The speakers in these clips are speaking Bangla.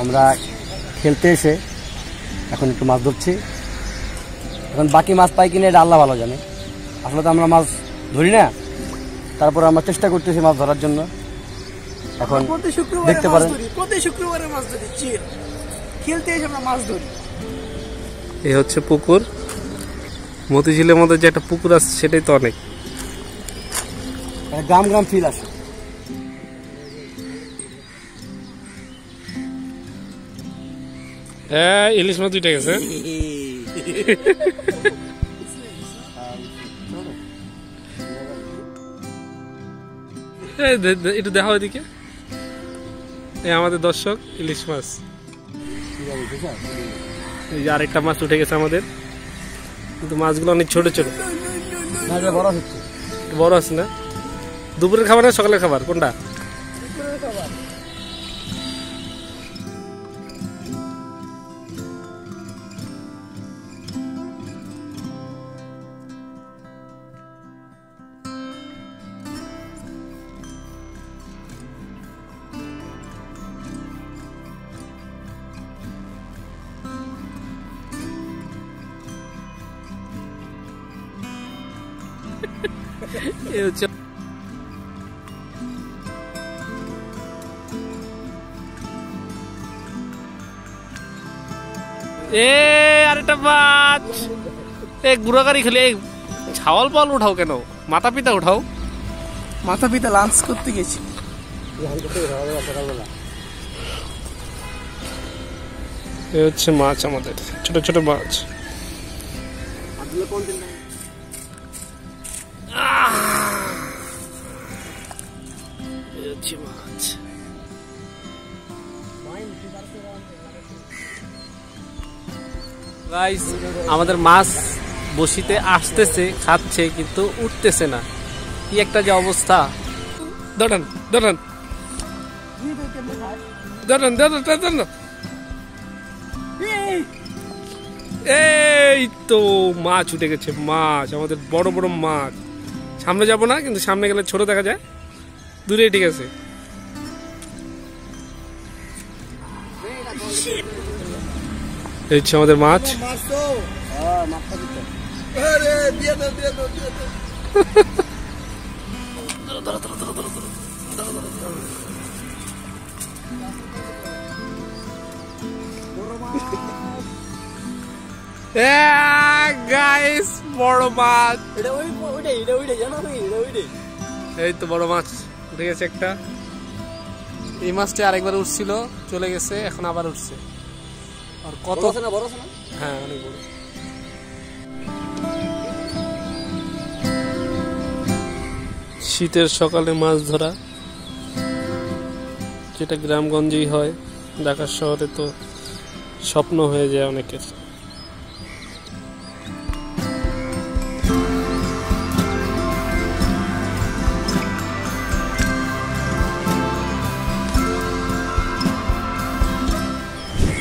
আমরা খেলতে এসে এখন একটু মাছ ধরছি। এখন বাকি মাছ পাই কিনা এটা আল্লাহ ভালো জানে। আসলে তো আমরা মাছ ধরি না, তারপর আমরা চেষ্টা করতেছি মাছ ধরার জন্য। এখন দেখতে পারেন প্রতি শুক্রবারে মাছ ধরি, খেলতে এসে আমরা মাছ ধরি। এই হচ্ছে পুকুর। মতিঝিলের মধ্যে যে একটা পুকুর আছে সেটাই তো অনেক। গ্রাম গ্রাম ফিল আসে। হ্যাঁ, ইলিশ মাছ দুইটা গেছে। একটু দেখা ওইদিকে, এই আমাদের দর্শক ইলিশ মাছ। এই যে আরেকটা মাছ উঠে গেছে আমাদের, কিন্তু মাছগুলো অনেক ছোট ছোট। বড় আছে না? দুপুরের খাবার না সকালের খাবার কোনটা? আরেকটা মাছ। গুড়াগাড়ি খেলে ছাওয়াল পাল উঠাও কেন? মাথা পিতা উঠাও। মাথা পিতা লাঞ্চ করতে গেছি। এই হচ্ছে মাছ আমাদের, ছোট ছোট মাছ। মাছ গাইস, আমাদের মাছ বসিতে আসতেছে, খাচ্ছে, কিন্তু উঠতেছে না। কি একটা যে অবস্থা। দাঁড়ান দাঁড়ান দাঁড়ান দাঁড়ান দাঁড়ান। এই তো মাছ উঠে গেছে, মাছ আমাদের বড় বড় মাছ। সামনে যাব না, কিন্তু সামনে গেলে ছোট দেখা যায়, দূরে ঠিক আছে। এই হচ্ছে আমাদের মাছ। গাইস, বড় মাছ। এই তো বড় মাছ উঠে গেছে একটা। এই মাছটা আরেকবার উঠছিল, চলে গেছে, এখন আবার উঠছে। আর কত বড়? হ্যাঁ, অনেক বড়। শীতের সকালে মাছ ধরা, যেটা গ্রামগঞ্জেই হয়, ঢাকা শহরে তো স্বপ্ন হয়ে যায় অনেকের।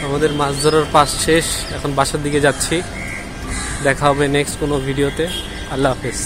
আমাদের মাছ ধরার পাস শেষ, এখন বাসার দিকে যাচ্ছি। দেখা হবে নেক্সট কোনো ভিডিওতে। আল্লাহ হাফেজ।